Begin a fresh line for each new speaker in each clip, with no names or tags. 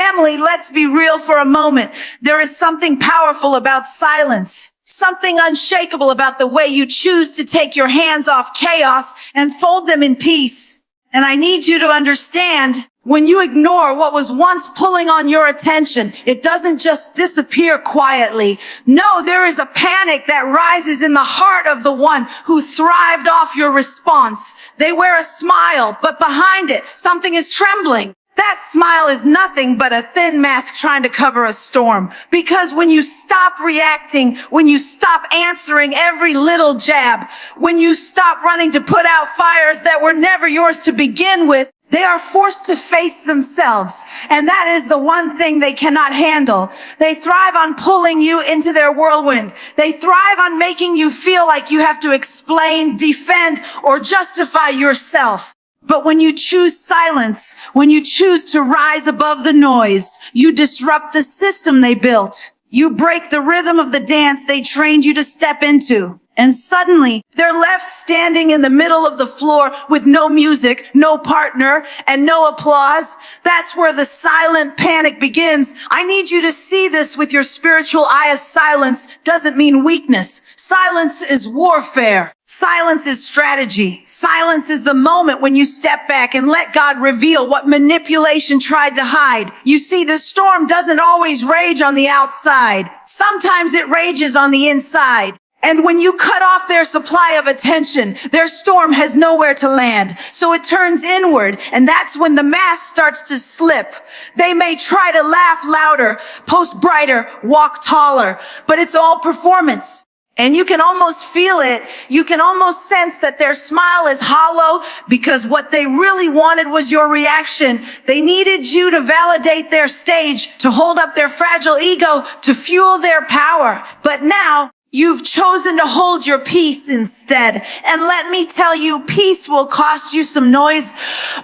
Family, let's be real for a moment. There is something powerful about silence. Something unshakable about the way you choose to take your hands off chaos and fold them in peace. And I need you to understand, when you ignore what was once pulling on your attention, it doesn't just disappear quietly. No, there is a panic that rises in the heart of the one who thrived off your response. They wear a smile, but behind it, something is trembling. That smile is nothing but a thin mask trying to cover a storm. Because when you stop reacting, when you stop answering every little jab, when you stop running to put out fires that were never yours to begin with, they are forced to face themselves. And that is the one thing they cannot handle. They thrive on pulling you into their whirlwind. They thrive on making you feel like you have to explain, defend, or justify yourself. But when you choose silence, when you choose to rise above the noise, you disrupt the system they built. You break the rhythm of the dance they trained you to step into. And suddenly, they're left standing in the middle of the floor with no music, no partner, and no applause. That's where the silent panic begins. I need you to see this with your spiritual eye, as silence doesn't mean weakness. Silence is warfare. Silence is strategy. Silence is the moment when you step back and let God reveal what manipulation tried to hide. You see, the storm doesn't always rage on the outside. Sometimes it rages on the inside. And when you cut off their supply of attention, their storm has nowhere to land. So it turns inward, and that's when the mask starts to slip. They may try to laugh louder, post brighter, walk taller, but it's all performance. And you can almost feel it. You can almost sense that their smile is hollow because what they really wanted was your reaction. They needed you to validate their stage, to hold up their fragile ego, to fuel their power. But now, you've chosen to hold your peace instead. And let me tell you, peace will cost you some noise,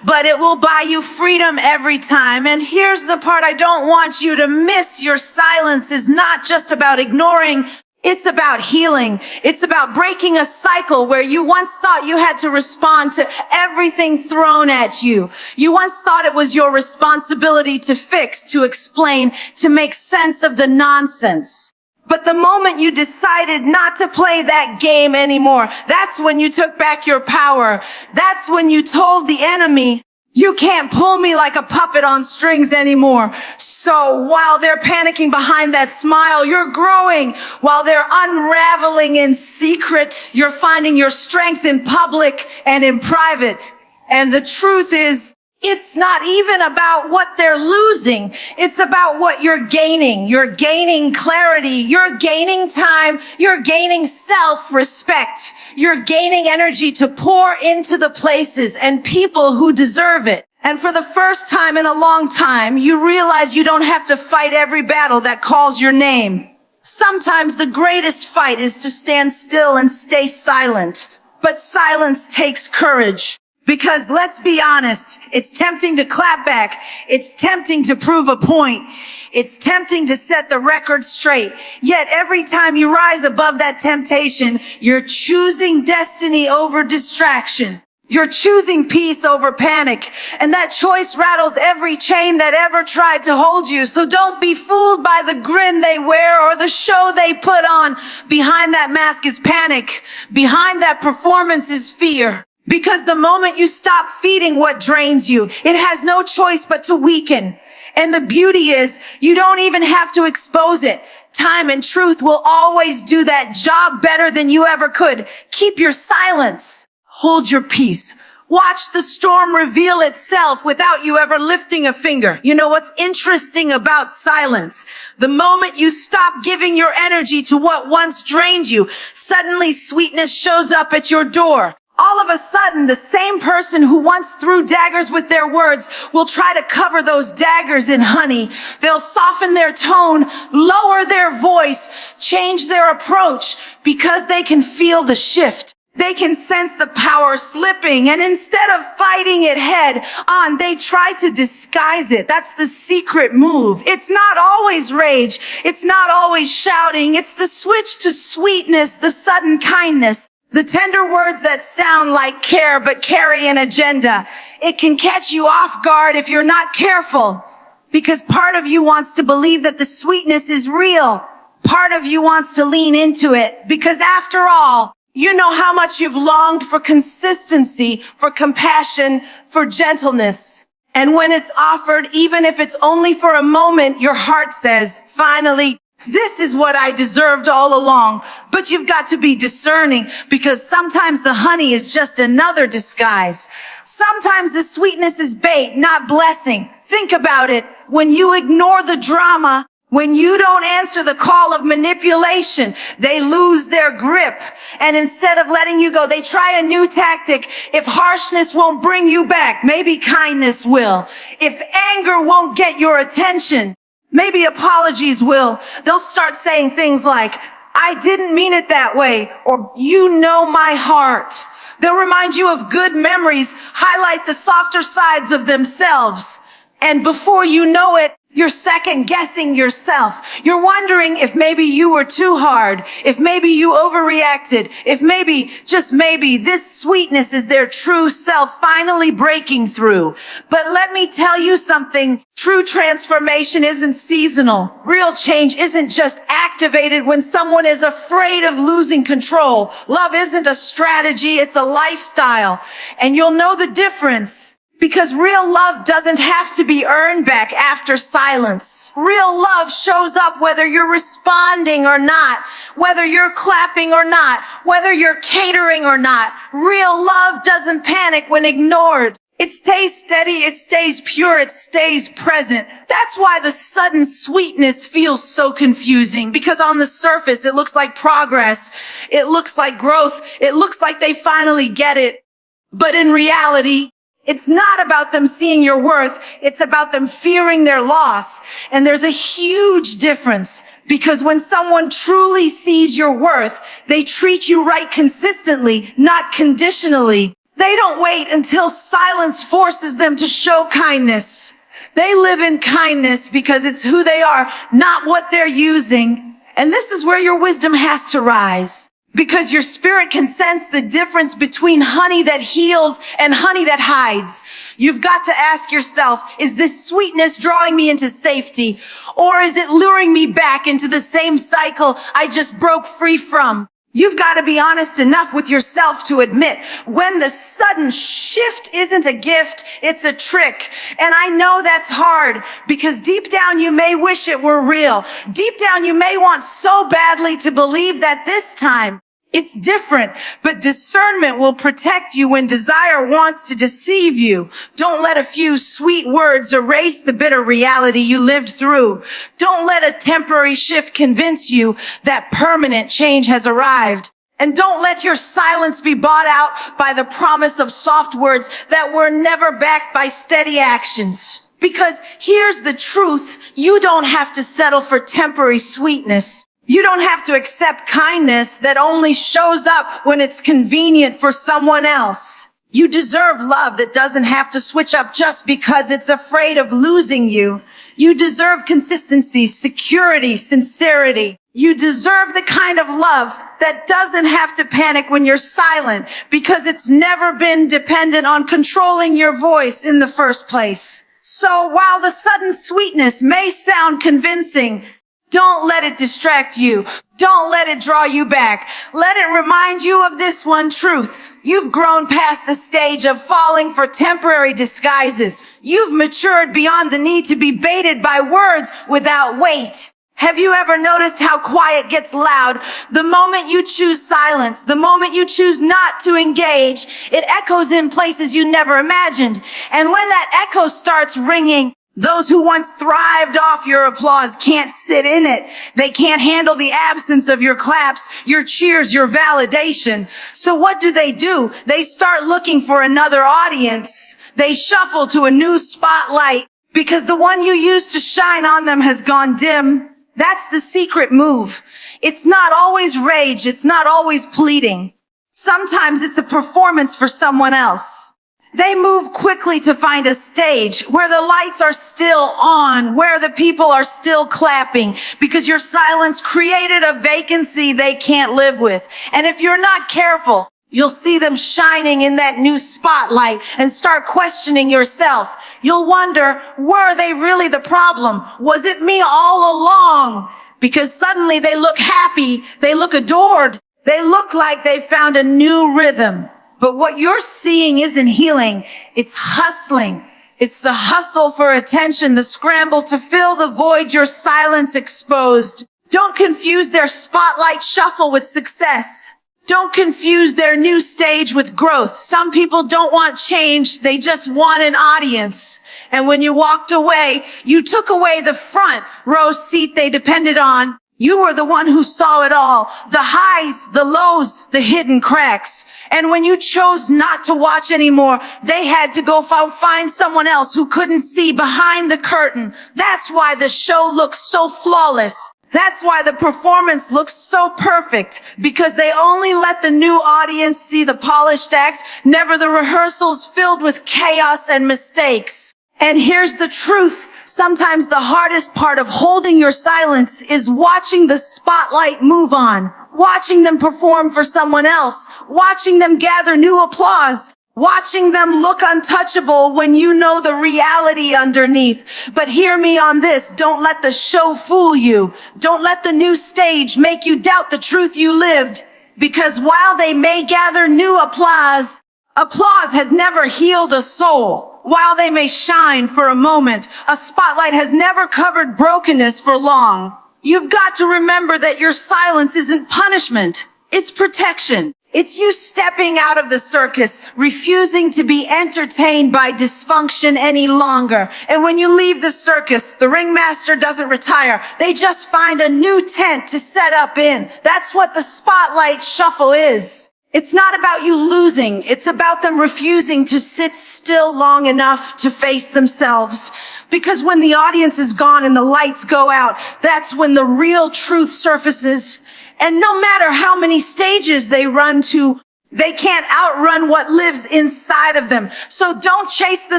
but it will buy you freedom every time. And here's the part I don't want you to miss. Your silence is not just about ignoring. It's about healing. It's about breaking a cycle where you once thought you had to respond to everything thrown at you. You once thought it was your responsibility to fix, to explain, to make sense of the nonsense. But the moment you decided not to play that game anymore, that's when you took back your power. That's when you told the enemy, you can't pull me like a puppet on strings anymore. So while they're panicking behind that smile, you're growing. While they're unraveling in secret, you're finding your strength in public and in private. And the truth is, it's not even about what they're losing. It's about what you're gaining. You're gaining clarity. You're gaining time. You're gaining self-respect. You're gaining energy to pour into the places and people who deserve it. And for the first time in a long time, you realize you don't have to fight every battle that calls your name. Sometimes the greatest fight is to stand still and stay silent. But silence takes courage. Because let's be honest, it's tempting to clap back. It's tempting to prove a point. It's tempting to set the record straight. Yet every time you rise above that temptation, you're choosing destiny over distraction. You're choosing peace over panic. And that choice rattles every chain that ever tried to hold you. So don't be fooled by the grin they wear or the show they put on. Behind that mask is panic. Behind that performance is fear. Because the moment you stop feeding what drains you, it has no choice but to weaken. And the beauty is, you don't even have to expose it. Time and truth will always do that job better than you ever could. Keep your silence. Hold your peace. Watch the storm reveal itself without you ever lifting a finger. You know what's interesting about silence? The moment you stop giving your energy to what once drained you, suddenly sweetness shows up at your door. All of a sudden, the same person who once threw daggers with their words will try to cover those daggers in honey. They'll soften their tone, lower their voice, change their approach because they can feel the shift. They can sense the power slipping, and instead of fighting it head on, they try to disguise it. That's the secret move. It's not always rage. It's not always shouting. It's the switch to sweetness, the sudden kindness. The tender words that sound like care but carry an agenda. It can catch you off guard if you're not careful. Because part of you wants to believe that the sweetness is real. Part of you wants to lean into it because after all, you know how much you've longed for consistency, for compassion, for gentleness. And when it's offered, even if it's only for a moment, your heart says, finally, this is what I deserved all along. But you've got to be discerning because sometimes the honey is just another disguise. Sometimes the sweetness is bait, not blessing. Think about it. When you ignore the drama, when you don't answer the call of manipulation, they lose their grip. And instead of letting you go, they try a new tactic. If harshness won't bring you back, maybe kindness will. If anger won't get your attention, maybe apologies will. They'll start saying things like, I didn't mean it that way, or you know my heart. They'll remind you of good memories, highlight the softer sides of themselves. And before you know it, you're second guessing yourself. You're wondering if maybe you were too hard, if maybe you overreacted, if maybe, just maybe, this sweetness is their true self finally breaking through. But let me tell you something. True transformation isn't seasonal. Real change isn't just activated when someone is afraid of losing control. Love isn't a strategy, it's a lifestyle. And you'll know the difference. Because real love doesn't have to be earned back after silence. Real love shows up whether you're responding or not, whether you're clapping or not, whether you're catering or not. Real love doesn't panic when ignored. It stays steady, it stays pure, it stays present. That's why the sudden sweetness feels so confusing, because on the surface it looks like progress, it looks like growth, it looks like they finally get it. But in reality, it's not about them seeing your worth. It's about them fearing their loss. And there's a huge difference because when someone truly sees your worth, they treat you right consistently, not conditionally. They don't wait until silence forces them to show kindness. They live in kindness because it's who they are, not what they're using. And this is where your wisdom has to rise. Because your spirit can sense the difference between honey that heals and honey that hides. You've got to ask yourself, is this sweetness drawing me into safety? Or is it luring me back into the same cycle I just broke free from? You've got to be honest enough with yourself to admit when the sudden shift isn't a gift, it's a trick. And I know that's hard because deep down you may wish it were real. Deep down you may want so badly to believe that this time it's different, but discernment will protect you when desire wants to deceive you. Don't let a few sweet words erase the bitter reality you lived through. Don't let a temporary shift convince you that permanent change has arrived. And don't let your silence be bought out by the promise of soft words that were never backed by steady actions. Because here's the truth, you don't have to settle for temporary sweetness. You don't have to accept kindness that only shows up when it's convenient for someone else. You deserve love that doesn't have to switch up just because it's afraid of losing you. You deserve consistency, security, sincerity. You deserve the kind of love that doesn't have to panic when you're silent because it's never been dependent on controlling your voice in the first place. So while the sudden sweetness may sound convincing, don't let it distract you. Don't let it draw you back. Let it remind you of this one truth. You've grown past the stage of falling for temporary disguises. You've matured beyond the need to be baited by words without weight. Have you ever noticed how quiet gets loud? The moment you choose silence, the moment you choose not to engage, it echoes in places you never imagined. And when that echo starts ringing, those who once thrived off your applause can't sit in it. They can't handle the absence of your claps, your cheers, your validation. So what do? They start looking for another audience. They shuffle to a new spotlight because the one you used to shine on them has gone dim. That's the secret move. It's not always rage. It's not always pleading. Sometimes it's a performance for someone else. They move quickly to find a stage where the lights are still on, where the people are still clapping, because your silence created a vacancy they can't live with. And if you're not careful, You'll see them shining in that new spotlight and start questioning yourself. You'll wonder, were they really the problem? Was it me all along? Because suddenly they look happy, they look adored, they look like they found a new rhythm. But what you're seeing isn't healing, it's hustling. It's the hustle for attention, the scramble to fill the void your silence exposed. Don't confuse their spotlight shuffle with success. Don't confuse their new stage with growth. Some people don't want change, they just want an audience. And when you walked away, you took away the front row seat they depended on. You were the one who saw it all. The highs, the lows, the hidden cracks. And when you chose not to watch anymore, they had to go find someone else who couldn't see behind the curtain. That's why the show looks so flawless. That's why the performance looks so perfect, because they only let the new audience see the polished act, never the rehearsals filled with chaos and mistakes. And here's the truth. Sometimes the hardest part of holding your silence is watching the spotlight move on, watching them perform for someone else, watching them gather new applause, watching them look untouchable when you know the reality underneath. But hear me on this. Don't let the show fool you. Don't let the new stage make you doubt the truth you lived. Because while they may gather new applause has never healed a soul. While they may shine for a moment, a spotlight has never covered brokenness for long. You've got to remember that your silence isn't punishment. It's protection. It's you stepping out of the circus, refusing to be entertained by dysfunction any longer. And when you leave the circus, the ringmaster doesn't retire. They just find a new tent to set up in. That's what the spotlight shuffle is. It's not about you losing. It's about them refusing to sit still long enough to face themselves. Because when the audience is gone and the lights go out, that's when the real truth surfaces. And no matter how many stages they run to, they can't outrun what lives inside of them. So don't chase the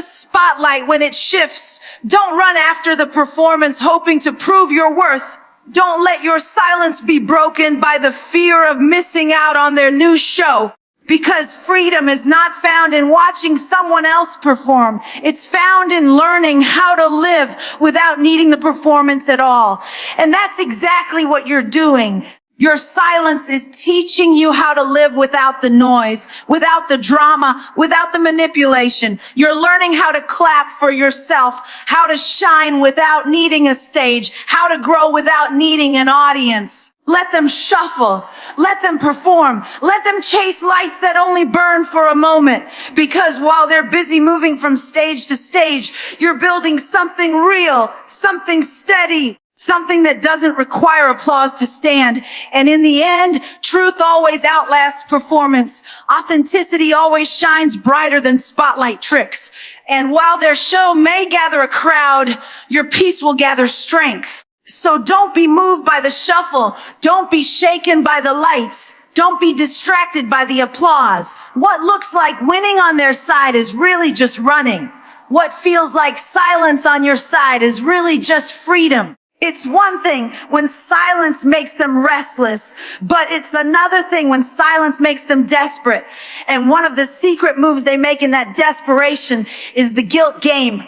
spotlight when it shifts. Don't run after the performance hoping to prove your worth. Don't let your silence be broken by the fear of missing out on their new show. Because freedom is not found in watching someone else perform. It's found in learning how to live without needing the performance at all. And that's exactly what you're doing. Your silence is teaching you how to live without the noise, without the drama, without the manipulation. You're learning how to clap for yourself, how to shine without needing a stage, how to grow without needing an audience. Let them shuffle. Let them perform. Let them chase lights that only burn for a moment. Because while they're busy moving from stage to stage, you're building something real, something steady, something that doesn't require applause to stand. And in the end, truth always outlasts performance. Authenticity always shines brighter than spotlight tricks. And while their show may gather a crowd, your peace will gather strength. So don't be moved by the shuffle. Don't be shaken by the lights. Don't be distracted by the applause. What looks like winning on their side is really just running. What feels like silence on your side is really just freedom. It's one thing when silence makes them restless, but it's another thing when silence makes them desperate. And one of the secret moves they make in that desperation is the guilt game.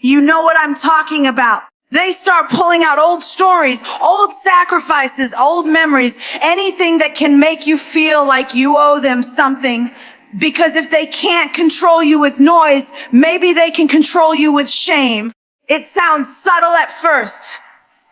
You know what I'm talking about. They start pulling out old stories, old sacrifices, old memories, anything that can make you feel like you owe them something. Because if they can't control you with noise, maybe they can control you with shame. It sounds subtle at first.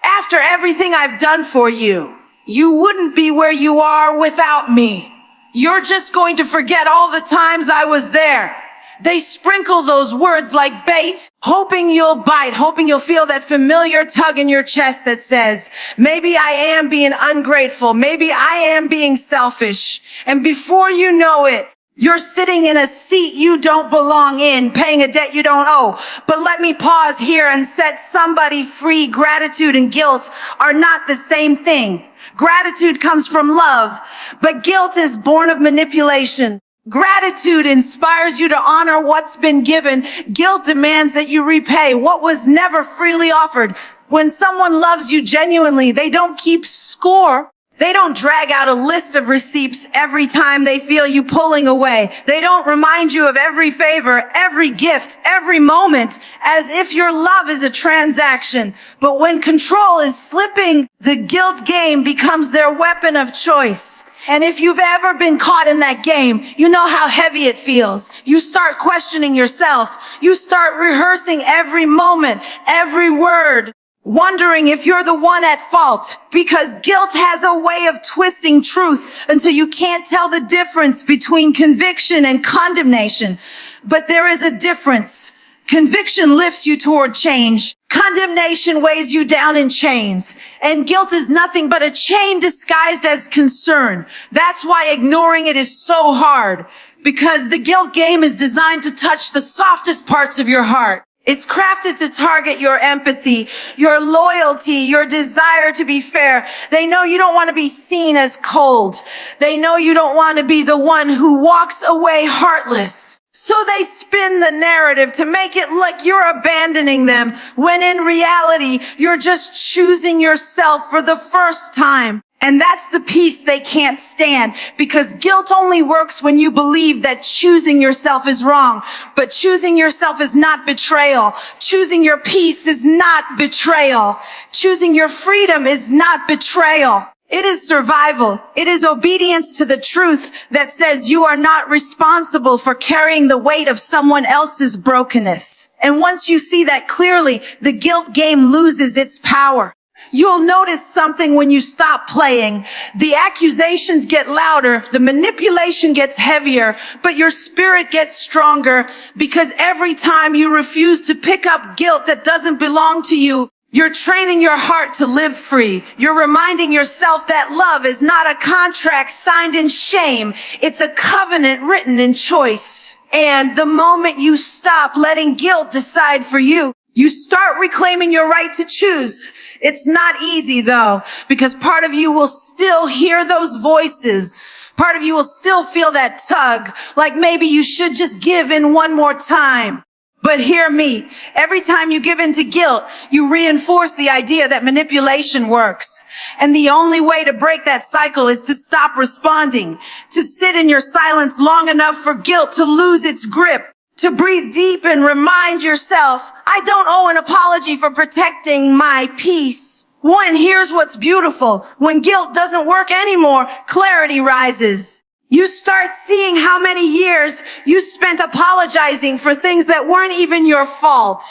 After everything I've done for you, you wouldn't be where you are without me. You're just going to forget all the times I was there. They sprinkle those words like bait, hoping you'll bite, hoping you'll feel that familiar tug in your chest that says, maybe I am being ungrateful, maybe I am being selfish. And before you know it, you're sitting in a seat you don't belong in, paying a debt you don't owe. But let me pause here and set somebody free. Gratitude and guilt are not the same thing. Gratitude comes from love, but guilt is born of manipulation. Gratitude inspires you to honor what's been given. Guilt demands that you repay what was never freely offered. When someone loves you genuinely, they don't keep score. They don't drag out a list of receipts every time they feel you pulling away. They don't remind you of every favor, every gift, every moment, as if your love is a transaction. But when control is slipping, the guilt game becomes their weapon of choice. And if you've ever been caught in that game, you know how heavy it feels. You start questioning yourself. You start rehearsing every moment, every word, wondering if you're the one at fault, because guilt has a way of twisting truth until you can't tell the difference between conviction and condemnation. But there is a difference. Conviction lifts you toward change. Condemnation weighs you down in chains. And guilt is nothing but a chain disguised as concern. That's why ignoring it is so hard, because the guilt game is designed to touch the softest parts of your heart. It's crafted to target your empathy, your loyalty, your desire to be fair. They know you don't want to be seen as cold. They know you don't want to be the one who walks away heartless. So they spin the narrative to make it like you're abandoning them, when in reality, you're just choosing yourself for the first time. And that's the piece they can't stand, because guilt only works when you believe that choosing yourself is wrong. But choosing yourself is not betrayal. Choosing your peace is not betrayal. Choosing your freedom is not betrayal. It is survival. It is obedience to the truth that says you are not responsible for carrying the weight of someone else's brokenness. And once you see that clearly, the guilt game loses its power. You'll notice something when you stop playing. The accusations get louder, the manipulation gets heavier, but your spirit gets stronger, because every time you refuse to pick up guilt that doesn't belong to you, you're training your heart to live free. You're reminding yourself that love is not a contract signed in shame. It's a covenant written in choice. And the moment you stop letting guilt decide for you, you start reclaiming your right to choose. It's not easy though, because part of you will still hear those voices. Part of you will still feel that tug, like maybe you should just give in one more time. But hear me, every time you give in to guilt, you reinforce the idea that manipulation works. And the only way to break that cycle is to stop responding, to sit in your silence long enough for guilt to lose its grip, to breathe deep and remind yourself, I don't owe an apology for protecting my peace. One, here's what's beautiful. When guilt doesn't work anymore, clarity rises. You start seeing how many years you spent apologizing for things that weren't even your fault.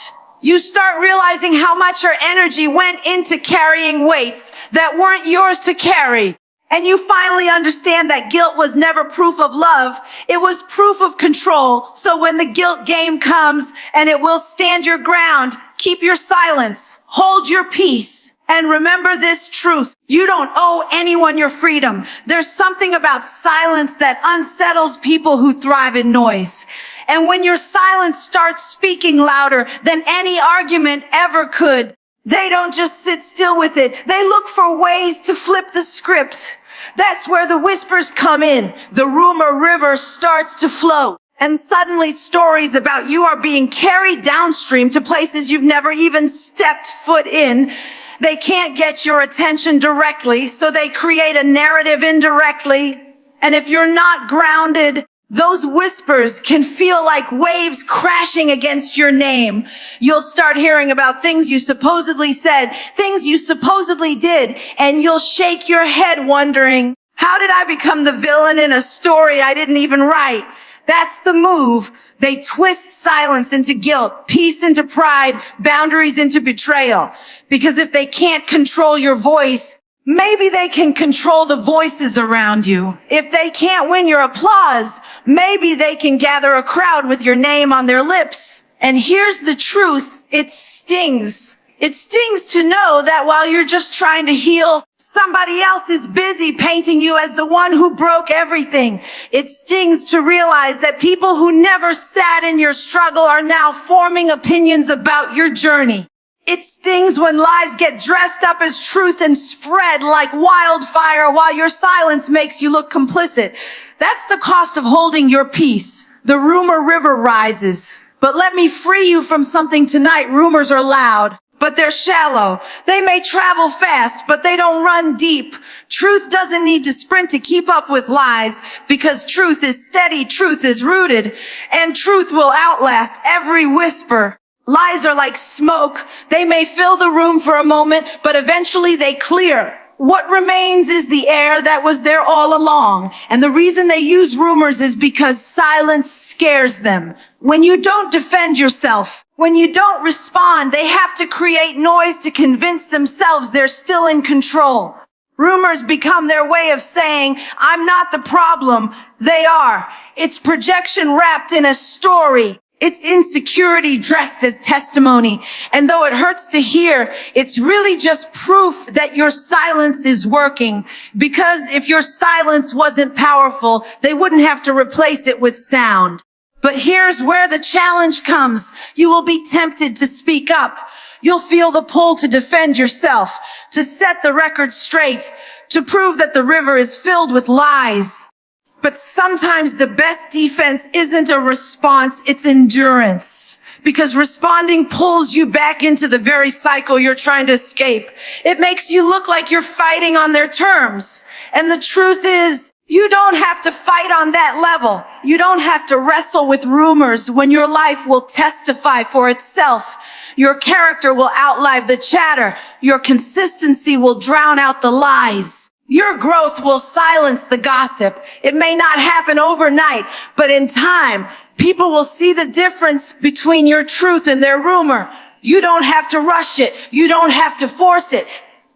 You start realizing how much your energy went into carrying weights that weren't yours to carry. And you finally understand that guilt was never proof of love. It was proof of control. So when the guilt game comes, and it will stand your ground, keep your silence, hold your peace, and remember this truth. You don't owe anyone your freedom. There's something about silence that unsettles people who thrive in noise. And when your silence starts speaking louder than any argument ever could, they don't just sit still with it. They look for ways to flip the script. That's where the whispers come in. The rumor river starts to flow. And suddenly stories about you are being carried downstream to places you've never even stepped foot in. They can't get your attention directly, so they create a narrative indirectly. And if you're not grounded, those whispers can feel like waves crashing against your name. You'll start hearing about things you supposedly said, things you supposedly did, and you'll shake your head wondering, how did I become the villain in a story I didn't even write? That's the move. They twist silence into guilt, peace into pride, boundaries into betrayal. Because if they can't control your voice, maybe they can control the voices around you. If they can't win your applause, maybe they can gather a crowd with your name on their lips. And here's the truth. It stings. It stings to know that while you're just trying to heal, somebody else is busy painting you as the one who broke everything. It stings to realize that people who never sat in your struggle are now forming opinions about your journey. It stings when lies get dressed up as truth and spread like wildfire while your silence makes you look complicit. That's the cost of holding your peace. The rumor river rises. But let me free you from something tonight. Rumors are loud, but they're shallow. They may travel fast, but they don't run deep. Truth doesn't need to sprint to keep up with lies, because truth is steady, truth is rooted, and truth will outlast every whisper. Lies are like smoke. They may fill the room for a moment, but eventually they clear. What remains is the air that was there all along. And the reason they use rumors is because silence scares them. When you don't defend yourself, when you don't respond, they have to create noise to convince themselves they're still in control. Rumors become their way of saying, I'm not the problem. They are. It's projection wrapped in a story. It's insecurity dressed as testimony. And though it hurts to hear, it's really just proof that your silence is working. Because if your silence wasn't powerful, they wouldn't have to replace it with sound. But here's where the challenge comes. You will be tempted to speak up. You'll feel the pull to defend yourself, to set the record straight, to prove that the river is filled with lies. But sometimes the best defense isn't a response, it's endurance. Because responding pulls you back into the very cycle you're trying to escape. It makes you look like you're fighting on their terms. And the truth is, you don't have to fight on that level. You don't have to wrestle with rumors when your life will testify for itself. Your character will outlive the chatter. Your consistency will drown out the lies. Your growth will silence the gossip. It may not happen overnight, but in time, people will see the difference between your truth and their rumor. You don't have to rush it. You don't have to force it.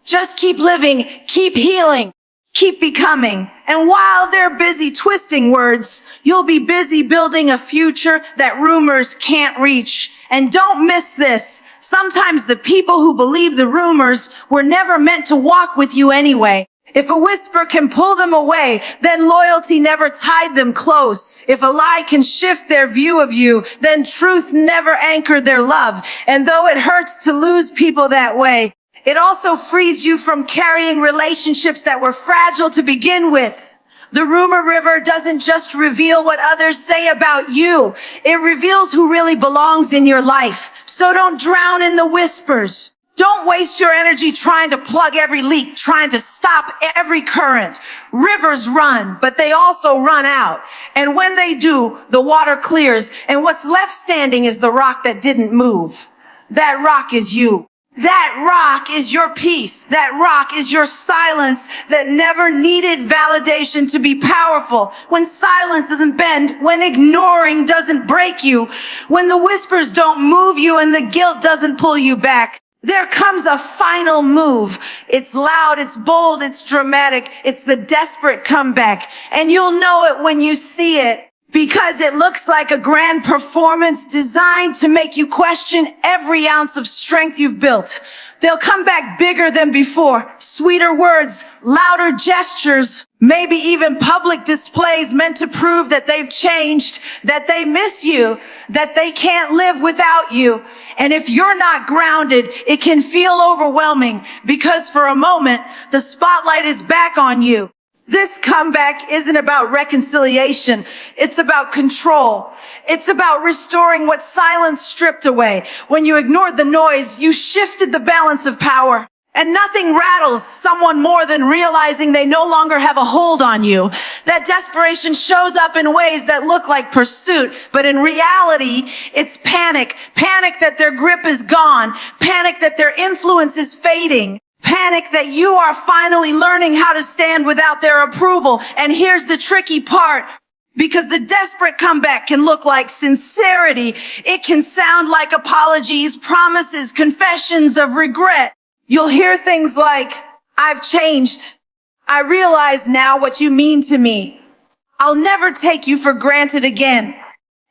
Just keep living, keep healing, keep becoming. And while they're busy twisting words, you'll be busy building a future that rumors can't reach. And don't miss this. Sometimes the people who believe the rumors were never meant to walk with you anyway. If a whisper can pull them away, then loyalty never tied them close. If a lie can shift their view of you, then truth never anchored their love. And though it hurts to lose people that way, it also frees you from carrying relationships that were fragile to begin with. The rumor river doesn't just reveal what others say about you. It reveals who really belongs in your life. So don't drown in the whispers. Don't waste your energy trying to plug every leak, trying to stop every current. Rivers run, but they also run out. And when they do, the water clears, and what's left standing is the rock that didn't move. That rock is you. That rock is your peace. That rock is your silence that never needed validation to be powerful. When silence doesn't bend, when ignoring doesn't break you, when the whispers don't move you and the guilt doesn't pull you back, there comes a final move. It's loud, it's bold, it's dramatic. It's the desperate comeback. And you'll know it when you see it, because it looks like a grand performance designed to make you question every ounce of strength you've built. They'll come back bigger than before. Sweeter words, louder gestures, maybe even public displays meant to prove that they've changed, that they miss you, that they can't live without you. And if you're not grounded, it can feel overwhelming, because for a moment, the spotlight is back on you. This comeback isn't about reconciliation. It's about control. It's about restoring what silence stripped away. When you ignored the noise, you shifted the balance of power. And nothing rattles someone more than realizing they no longer have a hold on you. That desperation shows up in ways that look like pursuit, but in reality, it's panic. Panic that their grip is gone. Panic that their influence is fading. Panic that you are finally learning how to stand without their approval. And here's the tricky part. Because the desperate comeback can look like sincerity. It can sound like apologies, promises, confessions of regret. You'll hear things like, I've changed. I realize now what you mean to me. I'll never take you for granted again.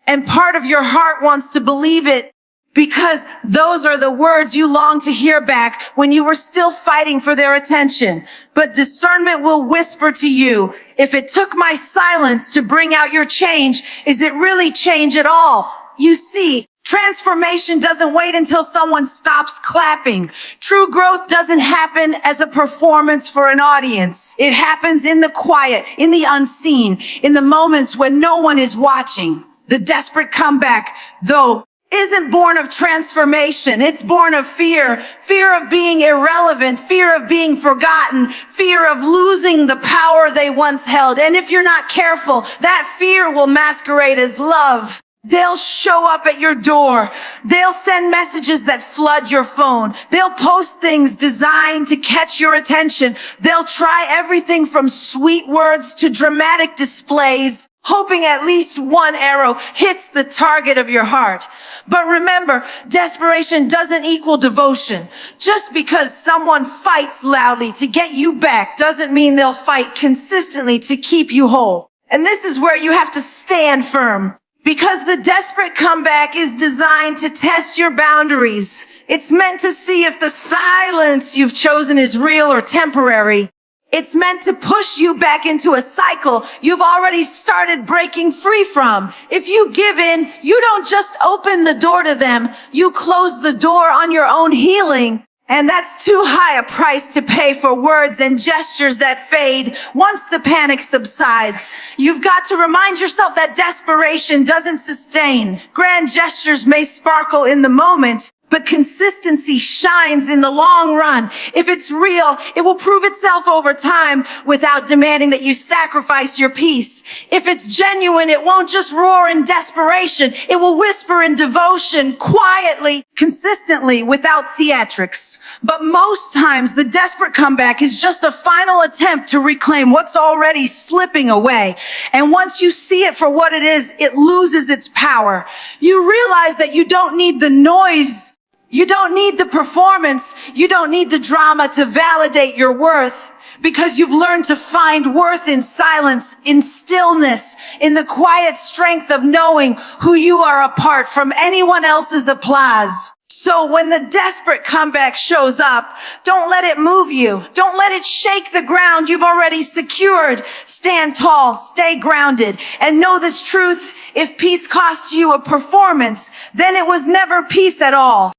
And part of your heart wants to believe it, because those are the words you long to hear back when you were still fighting for their attention. But discernment will whisper to you, if it took my silence to bring out your change, is it really change at all? You see, transformation doesn't wait until someone stops clapping. True growth doesn't happen as a performance for an audience. It happens in the quiet, in the unseen, in the moments when no one is watching. The desperate comeback, though, isn't born of transformation. It's born of fear. Fear of being irrelevant, fear of being forgotten, fear of losing the power they once held. And if you're not careful, that fear will masquerade as love. They'll show up at your door. They'll send messages that flood your phone. They'll post things designed to catch your attention. They'll try everything from sweet words to dramatic displays, hoping at least one arrow hits the target of your heart. But remember, desperation doesn't equal devotion. Just because someone fights loudly to get you back doesn't mean they'll fight consistently to keep you whole. And this is where you have to stand firm. Because the desperate comeback is designed to test your boundaries. It's meant to see if the silence you've chosen is real or temporary. It's meant to push you back into a cycle you've already started breaking free from. If you give in, you don't just open the door to them, you close the door on your own healing. And that's too high a price to pay for words and gestures that fade once the panic subsides. You've got to remind yourself that desperation doesn't sustain. Grand gestures may sparkle in the moment, but consistency shines in the long run. If it's real, it will prove itself over time without demanding that you sacrifice your peace. If it's genuine, it won't just roar in desperation. It will whisper in devotion, quietly, consistently, without theatrics. But most times, the desperate comeback is just a final attempt to reclaim what's already slipping away. And once you see it for what it is, it loses its power. You realize that you don't need the noise. You don't need the performance. You don't need the drama to validate your worth, because you've learned to find worth in silence, in stillness, in the quiet strength of knowing who you are apart from anyone else's applause. So when the desperate comeback shows up, don't let it move you. Don't let it shake the ground you've already secured. Stand tall, stay grounded, and know this truth: if peace costs you a performance, then it was never peace at all.